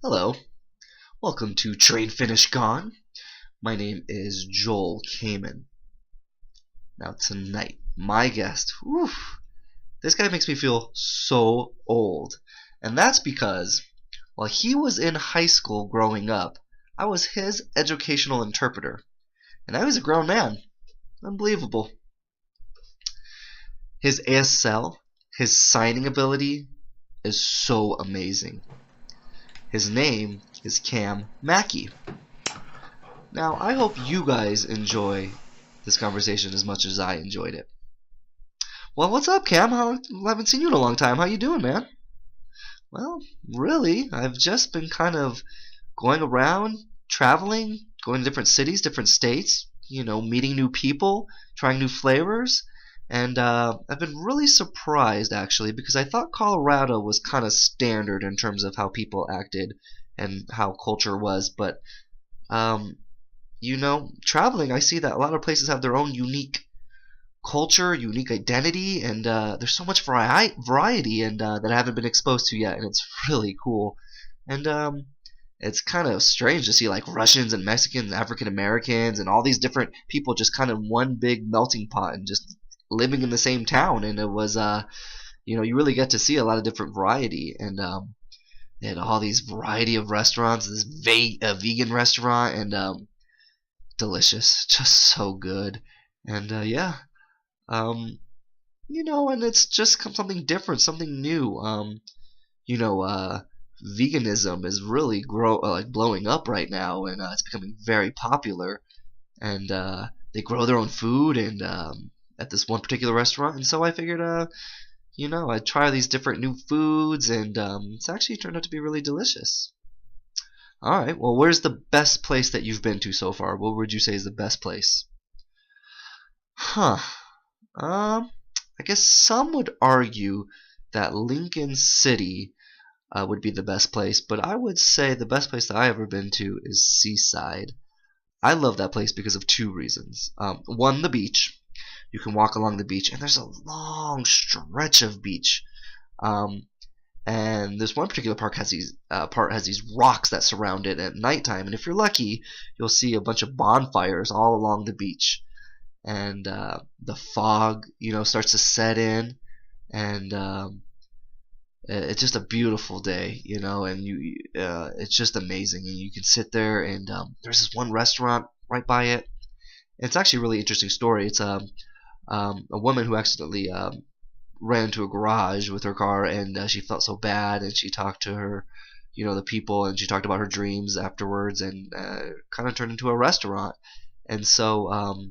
Hello, welcome to Train Finish Gone. My name is Joel Kamen. Now tonight, my guest, this guy makes me feel so old. And that's because while he was in high school growing up, I was his educational interpreter. And I was a grown man. Unbelievable. His ASL, his signing ability is so amazing. His name is Cam Maki. Now, I hope you guys enjoy this conversation as much as I enjoyed it. Well, what's up, Cam? I haven't seen you in a long time. How you doing, man? Well, really, I've just been kind of going around, traveling, going to different cities, different states, meeting new people, trying new flavors. And I've been really surprised, actually, because I thought Colorado was kind of standard in terms of how people acted and how culture was. But traveling, I see that a lot of places have their own unique culture, unique identity, and there's so much variety and that I haven't been exposed to yet, and it's really cool. And it's kind of strange to see like Russians and Mexicans and African Americans and all these different people just kind of one big melting pot and just living in the same town. And it was, you really get to see a lot of different variety. And they had all these variety of restaurants, this vegan restaurant, and delicious, just so good. And and it's just something different, something new. Veganism is really blowing up right now, and it's becoming very popular. And they grow their own food, and at this one particular restaurant. And so I figured, I'd try these different new foods, and it's actually turned out to be really delicious. All right. Well, where's the best place that you've been to so far? What would you say is the best place? Huh. I guess some would argue that Lincoln City would be the best place, but I would say the best place that I ever been to is Seaside. I love that place because of two reasons. One, the beach. You can walk along the beach, and there's a long stretch of beach. And this one particular part has these rocks that surround it at nighttime. And if you're lucky, you'll see a bunch of bonfires all along the beach. And the fog, starts to set in, and it's just a beautiful day, and it's just amazing. And you can sit there, and there's this one restaurant right by it. It's actually a really interesting story. It's a woman who accidentally ran into a garage with her car, and she felt so bad, and she talked to her, the people, and she talked about her dreams afterwards, and kind of turned into a restaurant. And so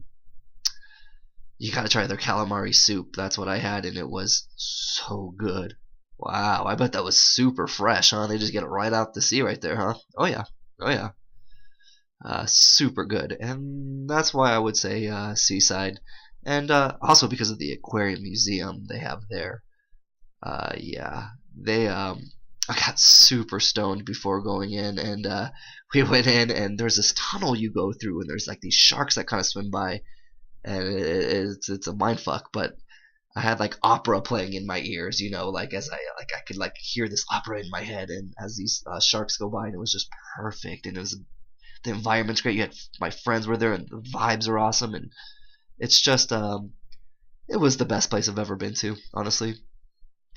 you gotta try their calamari soup. That's what I had, and it was so good. Wow, I bet that was super fresh, huh? They just get it right out the sea right there, huh? Oh yeah, oh yeah. Super good, and that's why I would say Seaside. And also because of the aquarium museum they have there. I got super stoned before going in, and we went in, and there's this tunnel you go through, and there's like these sharks that kind of swim by, and it's a mind fuck. But I had like opera playing in my ears, like as I could like hear this opera in my head, and as these sharks go by, and it was just perfect, and the environment's great. You had my friends were there, and the vibes are awesome, and it's just it was the best place I've ever been to, honestly.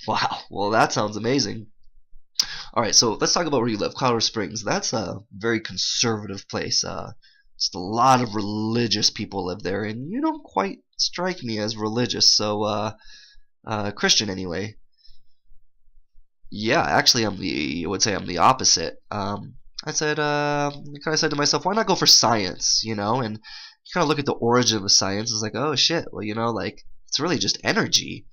Wow. Well, that sounds amazing. All right, so let's talk about where you live, Colorado Springs. That's a very conservative place. Just a lot of religious people live there, and you don't quite strike me as religious. So, Christian anyway. Yeah, actually, I would say I'm the opposite. I said, I kind of said to myself, why not go for science, and you kind of look at the origin of science. It's like, oh shit, well, like it's really just energy.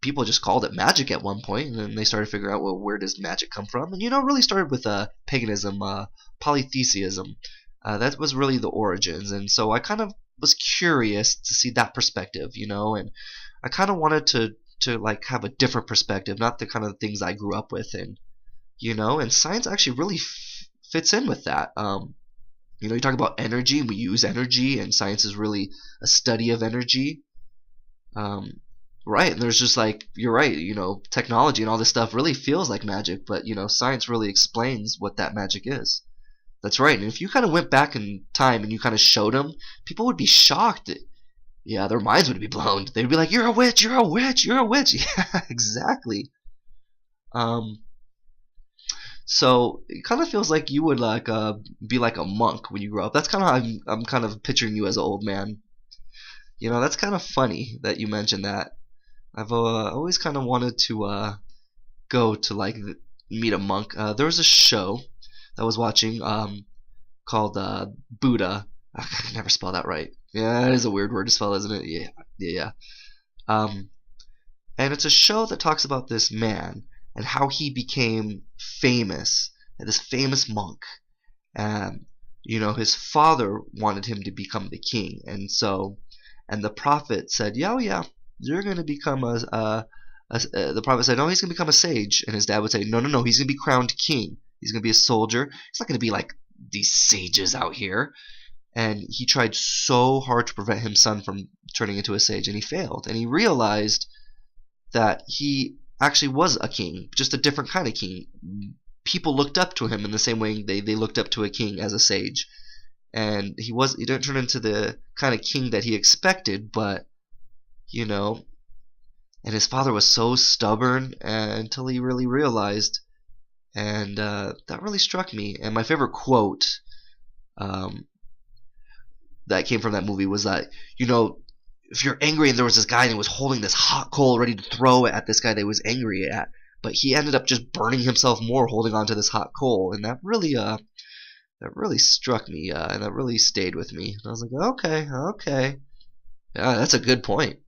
People just called it magic at one point, and then they started figuring out, well, where does magic come from? And it really started with paganism, polytheism. That was really the origins, and so I kind of was curious to see that perspective, and I kind of wanted to like have a different perspective, not the kind of things I grew up with, and and science actually really fits in with that. You talk about energy, and we use energy, and science is really a study of energy. Right, and there's just like you're right, technology and all this stuff really feels like magic, but science really explains what that magic is. That's right. And if you kind of went back in time and you kind of showed them, people would be shocked. Yeah, their minds would be blown. They'd be like, "You're a witch! You're a witch! You're a witch!" Yeah, exactly. Um, so it kind of feels like you would like be like a monk when you grow up. That's kind of how I'm kind of picturing you as an old man. That's kind of funny that you mentioned that. I've always kind of wanted to go to like meet a monk. There was a show that I was watching called Buddha. I can never spell that right. Yeah, it is a weird word to spell, isn't it? Yeah, yeah, yeah. And it's a show that talks about this man and how he became famous, this famous monk. And his father wanted him to become the king, and the prophet said, "Yeah, oh yeah, you're going to become the prophet said, no, he's going to become a sage. And his dad would say, no, no, no, he's going to be crowned king. He's going to be a soldier. He's not going to be like these sages out here. And he tried so hard to prevent his son from turning into a sage, and he failed. And he realized that he actually was a king, just a different kind of king. People looked up to him in the same way they looked up to a king as a sage. And he didn't turn into the kind of king that he expected, but and his father was so stubborn until he really realized, and that really struck me. And my favorite quote that came from that movie was that, if you're angry, and there was this guy and he was holding this hot coal ready to throw it at this guy that he was angry at, but he ended up just burning himself more holding on to this hot coal, and that really struck me, and that really stayed with me. And I was like, okay, yeah, that's a good point.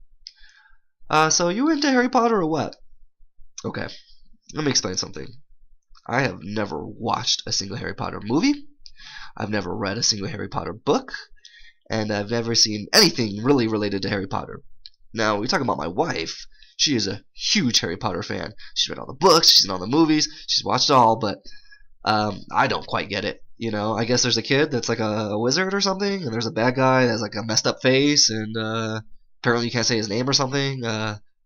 So you into Harry Potter or what? Okay, let me explain something. I have never watched a single Harry Potter movie. I've never read a single Harry Potter book. And I've never seen anything really related to Harry Potter. Now, we talk about my wife. She is a huge Harry Potter fan. She's read all the books, she's seen all the movies, she's watched it all, but I don't quite get it. I guess there's a kid that's like a wizard or something, and there's a bad guy that has like a messed up face, and apparently you can't say his name or something.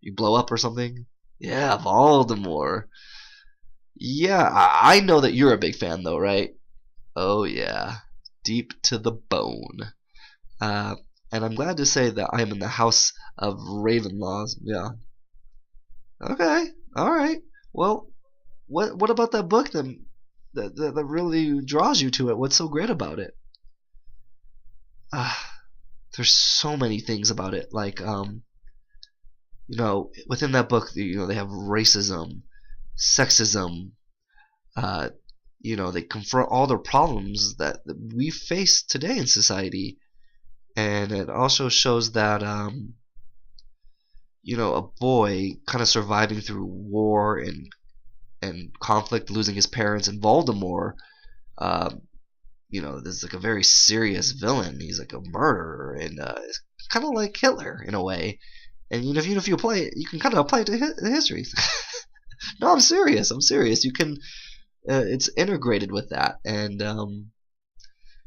You blow up or something. Yeah, Voldemort. Yeah, I know that you're a big fan though, right? Oh yeah, deep to the bone. And I'm glad to say that I am in the house of Ravenlaws. Yeah. Okay. All right. Well, what about that book that really draws you to it? What's so great about it? There's so many things about it. Like, within that book, they have racism, sexism. They confront all the problems that we face today in society. And it also shows that, a boy kind of surviving through war and conflict, losing his parents, and Voldemort, this is like a very serious villain. He's like a murderer, and it's kind of like Hitler in a way. And if you apply it, you can kind of apply it to history. No, I'm serious. You can, it's integrated with that, and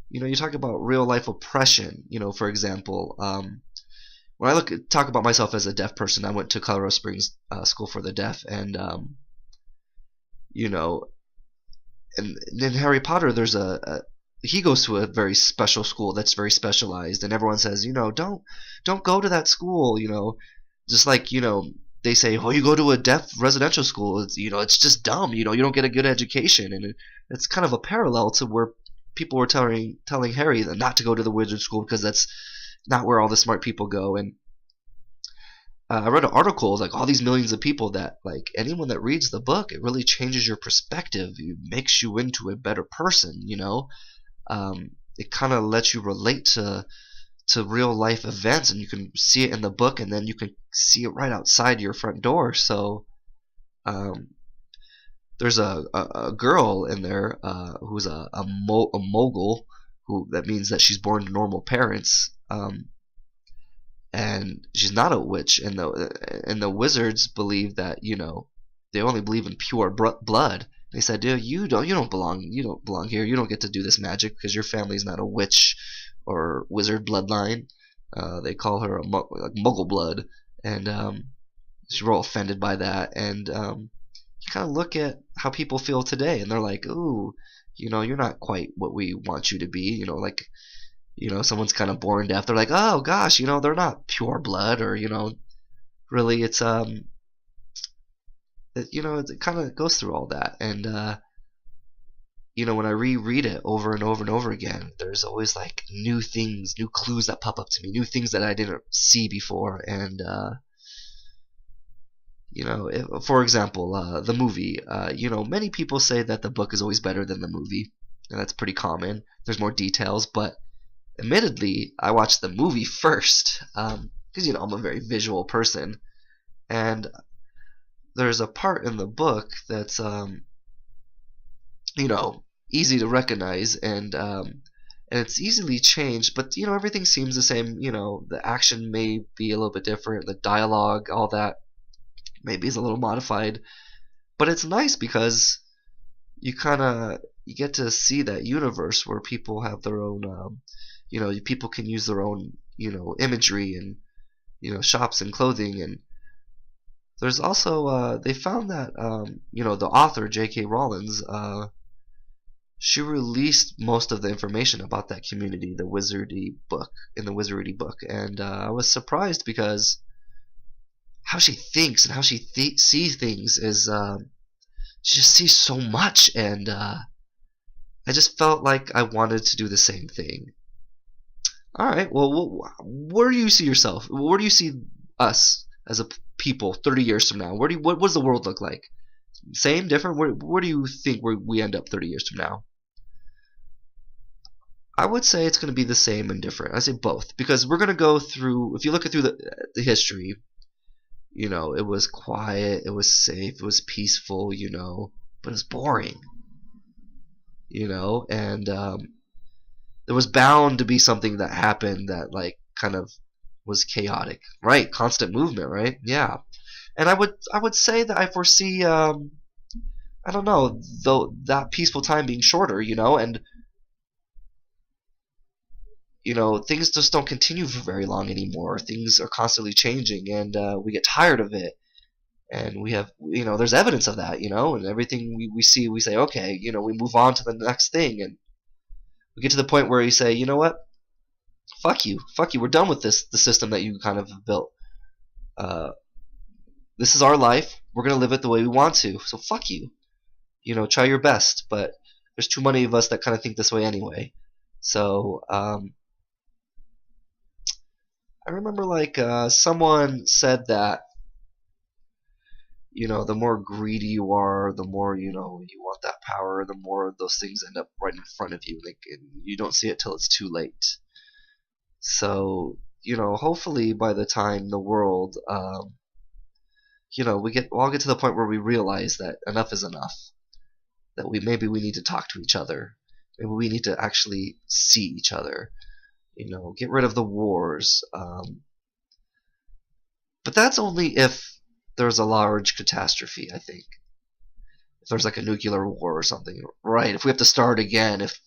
you talk about real life oppression. For example, when I talk about myself as a deaf person, I went to Colorado Springs School for the Deaf, and and in Harry Potter, there's he goes to a very special school that's very specialized, and everyone says, don't go to that school, just like they say, oh, you go to a deaf residential school, it's just dumb, you don't get a good education, and it's kind of a parallel to where people were telling Harry not to go to the wizard school because that's not where all the smart people go. And I read an article like all these millions of people that like anyone that reads the book, it really changes your perspective. It makes you into a better person. It kind of lets you relate to real life events, and you can see it in the book, and then you can see it right outside your front door. So there's a girl in there who's a mogul, that means that she's born to normal parents, and she's not a witch, and the wizards believe that they only believe in pure blood. They said, you don't belong here. You don't get to do this magic because your family's not a witch or wizard bloodline. They call her a muggle blood, and We're all offended by that, and you kind of look at how people feel today, and they're like, "Ooh, you're not quite what we want you to be." Like, someone's kind of born deaf. They're like, "Oh gosh, they're not pure blood," or really, it's it kind of goes through all that, and when I reread it over and over and over again, there's always like new things, new clues that pop up to me, new things that I didn't see before, and for example, the movie. Many people say that the book is always better than the movie, and that's pretty common. There's more details, but admittedly, I watched the movie first, because I'm a very visual person, and there's a part in the book that's easy to recognize, and it's easily changed, but everything seems the same. The action may be a little bit different, the dialogue, all that maybe is a little modified, but it's nice because you get to see that universe where people have their own people can use their own imagery and shops and clothing. And there's also they found that the author J.K. Rowling, she released most of the information about that community, the Wizardy book, and I was surprised because how she thinks and how she sees things is she just sees so much, and I just felt like I wanted to do the same thing. All right, well, where do you see yourself? Where do you see us as a people 30 years from now? What does the world look like? Same, different? Where do you think we end up 30 years from now? I would say it's going to be the same and different. I say both, because we're going to go through. If you look through the history, it was quiet, it was safe, it was peaceful, but it was boring, and there was bound to be something that happened that like kind of was chaotic, right? Constant movement, right? Yeah, and I would say that I foresee I don't know, though, that peaceful time being shorter, and things just don't continue for very long anymore. Things are constantly changing, and we get tired of it. And we have, there's evidence of that, and everything we see, we say, okay, we move on to the next thing, and we get to the point where you say, you know what, fuck you, we're done with the system that you kind of built. This is our life, we're gonna live it the way we want to, so fuck you, try your best, but there's too many of us that kind of think this way anyway. So I remember like someone said that the more greedy you are, the more you want that power, the more those things end up right in front of you, like, and you don't see it till it's too late. So hopefully by the time the world, we all get to the point where we realize that enough is enough. That maybe we need to talk to each other. Maybe we need to actually see each other. Get rid of the wars. But that's only if there's a large catastrophe, I think. If there's like a nuclear war or something, right? If we have to start again, if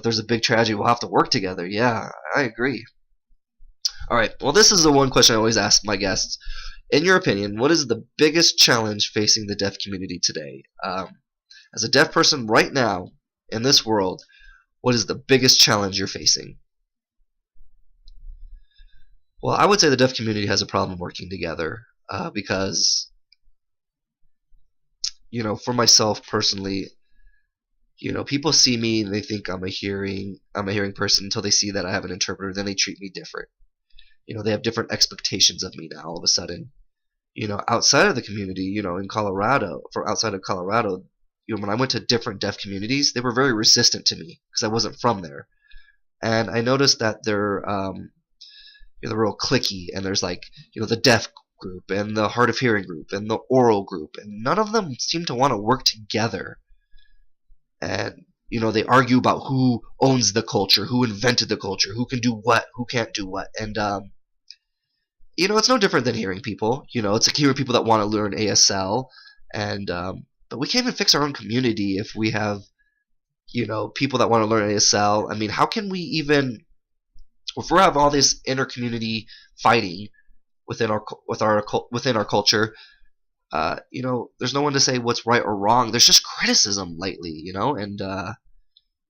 there's a big tragedy, we'll have to work together. Yeah, I agree. All right. Well, this is the one question I always ask my guests. In your opinion, what is the biggest challenge facing the deaf community today? As a deaf person right now in this world, what is the biggest challenge you're facing? Well, I would say the deaf community has a problem working together because, for myself personally, people see me and they think I'm a hearing person until they see that I have an interpreter. Then they treat me different. They have different expectations of me now all of a sudden. Outside of the community, in Colorado, outside of Colorado, when I went to different deaf communities, they were very resistant to me because I wasn't from there. And I noticed that they're real cliquey, and there's like, the deaf group and the hard of hearing group and the oral group, and none of them seem to want to work together. And they argue about who owns the culture, who invented the culture, who can do what, who can't do what. And it's no different than hearing people. It's like hearing people that want to learn ASL, and but we can't even fix our own community if we have people that want to learn ASL. I mean, how can we even, if we have all this inter-community fighting, within our culture, there's no one to say what's right or wrong. There's just criticism lately, and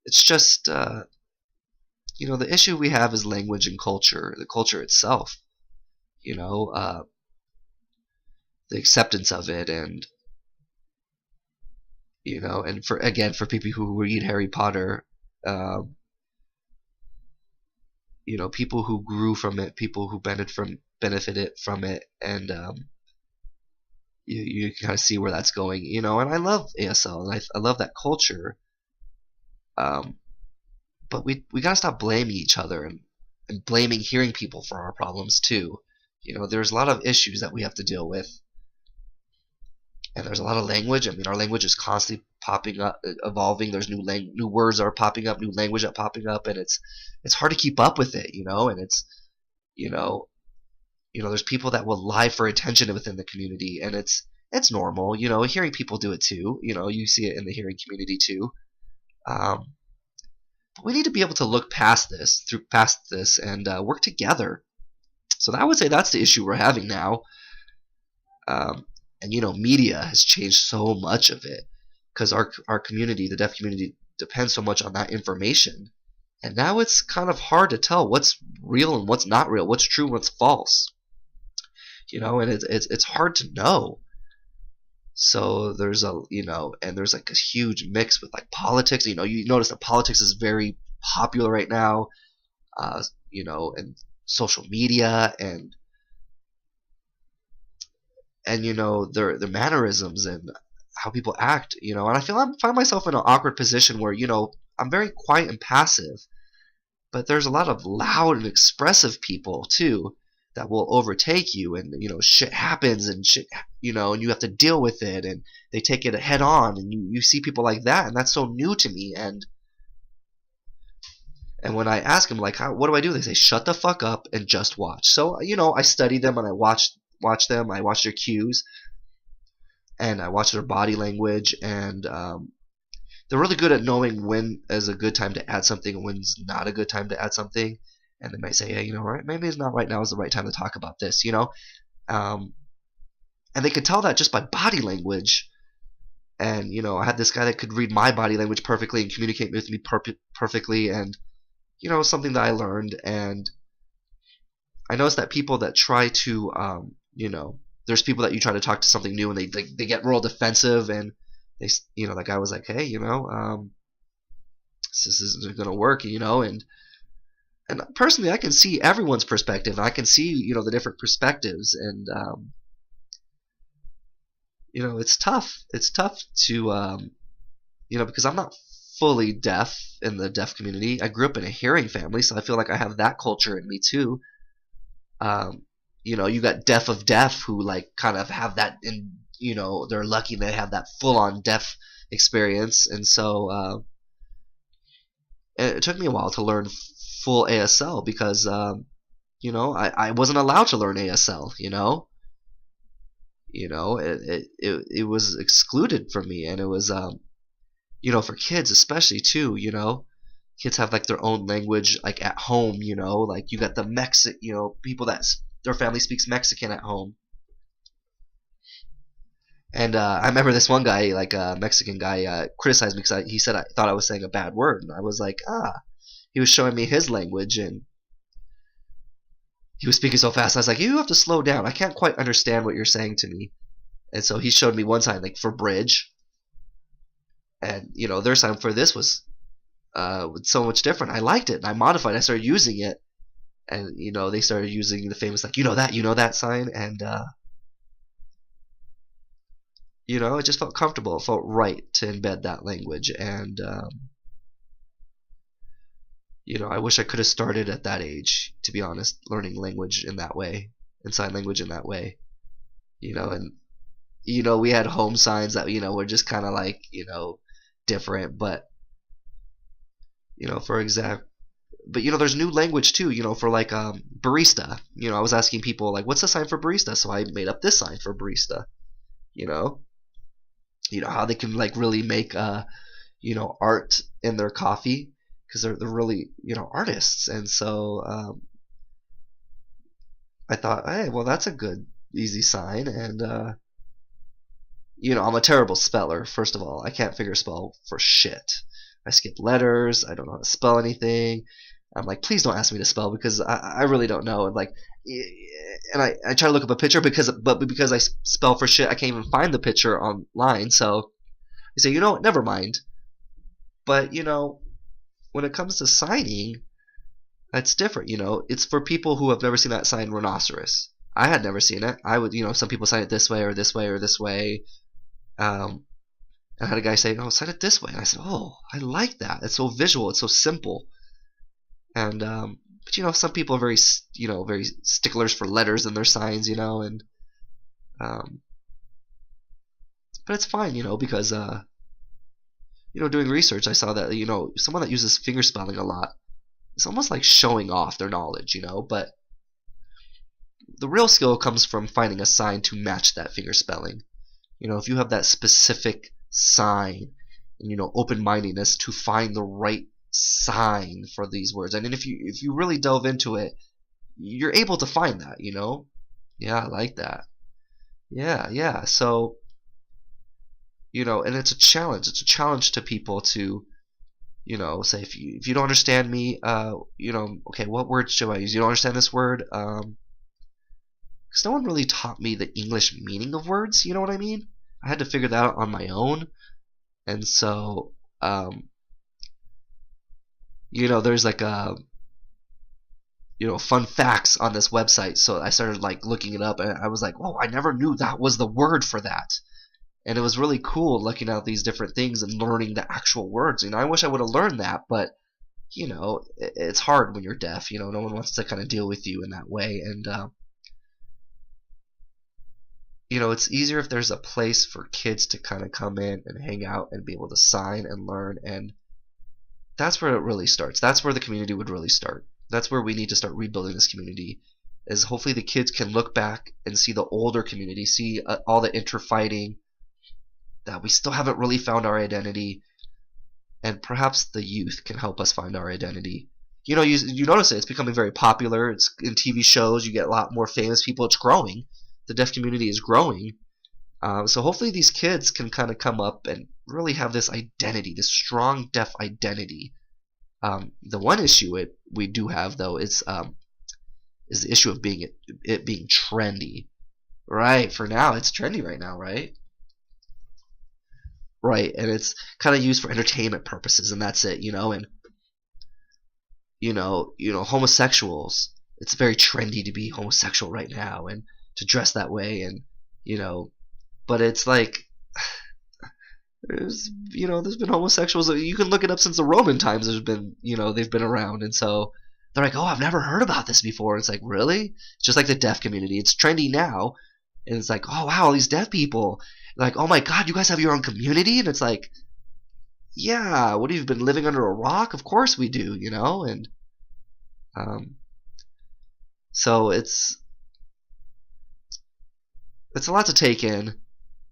it's just the issue we have is language and culture, the culture itself, you know, uh, the acceptance of it, and and for people who read Harry Potter, um, people who grew from it, people who benefited from it, and you kind of see where that's going, and I love ASL, and I love that culture, um, but we gotta stop blaming each other, and blaming hearing people for our problems too. There's a lot of issues that we have to deal with, and there's a lot of language. I mean, our language is constantly popping up, evolving. There's new words are popping up, new language are popping up, and it's hard to keep up with it, and it's you know there's people that will lie for attention within the community, and it's normal. Hearing people do it too. You see it in the hearing community too. Um, but we need to be able to look past this, and work together. So I would say that's the issue we're having now. Um, and media has changed so much of it, because our community, the deaf community, depends so much on that information. And now it's kind of hard to tell what's real and what's not real, what's true and what's false. And it's hard to know. So there's there's like a huge mix with like politics. You notice that politics is very popular right now. And social media, and their mannerisms and how people act. And I find myself in an awkward position where I'm very quiet and passive, but there's a lot of loud and expressive people too that will overtake you, and shit happens, and and you have to deal with it, and they take it head on, and you see people like that, and that's so new to me. And when I ask them, like, what do I do? They say, shut the fuck up and just watch. So I study them, and I watch them. I watch their cues, and I watch their body language, and they're really good at knowing when is a good time to add something and when's not a good time to add something. And they might say, hey, right, maybe it's not right now is the right time to talk about this, and they could tell that just by body language. And I had this guy that could read my body language perfectly and communicate with me perfectly, and something that I learned. And I noticed that people that try to there's people that you try to talk to something new, and they get real defensive, and they that guy was like, hey, this isn't gonna work, and personally I can see everyone's perspective, and I can see the different perspectives, and it's tough to because I'm not fully deaf in the deaf community. I grew up in a hearing family, so I feel like I have that culture in me too. You got deaf of deaf who like kind of have that in, they're lucky they have that full-on deaf experience. And so it took me a while to learn full ASL, because I wasn't allowed to learn ASL. It was excluded from me, and it was for kids especially too. Kids have like their own language, like at home. Like you got the people that their family speaks Mexican at home. And I remember this one guy, like a Mexican guy, criticized me because he said I thought I was saying a bad word, and I was like, he was showing me his language, and he was speaking so fast. I was like, you have to slow down. I can't quite understand what you're saying to me. And so he showed me one sign like for bridge, and their sign for this was so much different. I liked it, and I modified. I started using it, and they started using the famous like that sign, and it just felt comfortable. It felt right to embed that language, and I wish I could have started at that age, to be honest, learning language in that way, and sign language in that way. And we had home signs that were just kind of like different, but for example. But there's new language too, for like barista. I was asking people like, what's the sign for barista? So I made up this sign for barista. How they can like really make art in their coffee, because they're really artists. And so I thought, hey, well, that's a good, easy sign. And, I'm a terrible speller, first of all. I can't figure spell for shit. I skip letters. I don't know how to spell anything. I'm like, please don't ask me to spell because I really don't know. And like, and I try to look up a picture but because I spell for shit, I can't even find the picture online. So I say, never mind. But when it comes to signing, that's different. It's for people who have never seen that sign rhinoceros. I had never seen it. I would, some people sign it this way or this way or this way. I had a guy say, "Oh, sign it this way," and I said, "Oh, I like that. It's so visual. It's so simple." And but some people are very very sticklers for letters in their signs, and um, but it's fine, because doing research, I saw that someone that uses finger spelling a lot, it's almost like showing off their knowledge, but the real skill comes from finding a sign to match that finger spelling. If you have that specific sign and open-mindedness to find the right sign for these words, and then if you really delve into it, you're able to find that. Yeah, I like that. Yeah. So and it's a challenge. It's a challenge to people to say, if you don't understand me, okay, what word should I use? You don't understand this word, because no one really taught me the English meaning of words. You know what I mean? I had to figure that out on my own. And so there's like a fun facts on this website, so I started like looking it up, and I was like, oh, I never knew that was the word for that. And it was really cool looking at these different things and learning the actual words. I wish I would have learned that, but it's hard when you're deaf. No one wants to kind of deal with you in that way. And it's easier if there's a place for kids to kind of come in and hang out and be able to sign and learn. And that's where it really starts. That's where the community would really start. That's where we need to start rebuilding this community, is hopefully the kids can look back and see the older community, see all the interfighting, that we still haven't really found our identity, and perhaps the youth can help us find our identity. You notice it's becoming very popular. It's in TV shows. You get a lot more famous people. It's growing. The deaf community is growing. So hopefully these kids can kind of come up and really have this identity, this strong deaf identity. The one issue we do have, though, is the issue of it being trendy. Right, for now, it's trendy right now, right? Right, and it's kind of used for entertainment purposes, and that's it, and homosexuals. It's very trendy to be homosexual right now and to dress that way, and but it's like there's been homosexuals. You can look it up since the Roman times. There's been they've been around, and so they're like, oh, I've never heard about this before. It's like, really? It's just like the deaf community. It's trendy now, and it's like, oh wow, all these deaf people. Like, oh my god, you guys have your own community? And it's like, yeah, what have you been living under a rock? Of course we do, and so it's a lot to take in.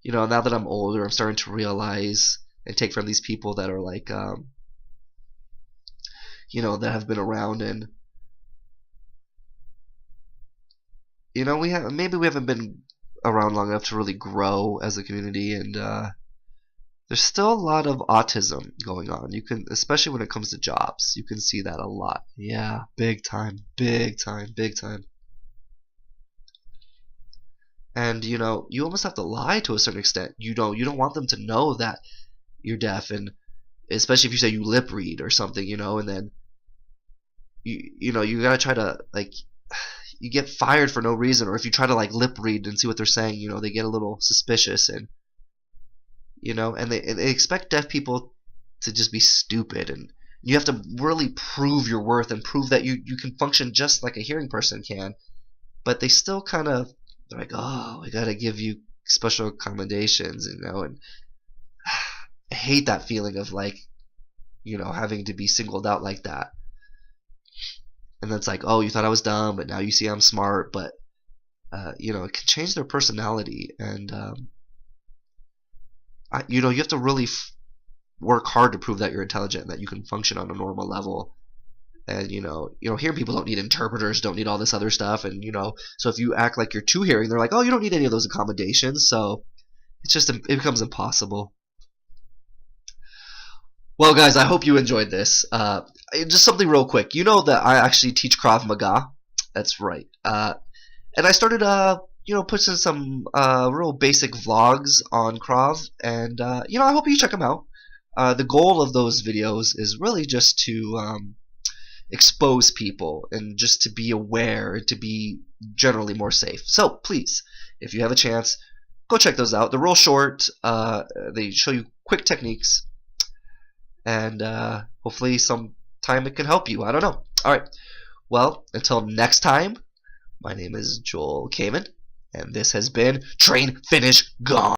Now that I'm older, I'm starting to realize and take from these people that are like that have been around, and maybe we haven't been around long enough to really grow as a community, and there's still a lot of autism going on. Especially when it comes to jobs, you can see that a lot. Yeah, big time. And you almost have to lie to a certain extent. You don't want them to know that you're deaf, and especially if you say you lip read or something, and then you gotta try to like. You get fired for no reason, or if you try to like lip read and see what they're saying, they get a little suspicious, and and they expect deaf people to just be stupid, and you have to really prove your worth and prove that you can function just like a hearing person can, but they still kind of, they're like, oh, we gotta give you special accommodations, and I hate that feeling of like having to be singled out like that. And then it's like, oh, you thought I was dumb, but now you see I'm smart. But it can change their personality, and you have to really work hard to prove that you're intelligent and that you can function on a normal level. And here people don't need interpreters, don't need all this other stuff, and so if you act like you're two hearing, they're like, oh, you don't need any of those accommodations, so it becomes impossible. Well, guys, I hope you enjoyed this. Just something real quick. You know that I actually teach Krav Maga. That's right. And I started, pushing some real basic vlogs on Krav, and I hope you check them out. The goal of those videos is really just to expose people and just to be aware and to be generally more safe. So please, if you have a chance, go check those out. They're real short. They show you quick techniques, and hopefully sometime it can help you. I don't know. Alright, well, until next time, my name is Joel Kamen, and this has been Train, Finish, Gone.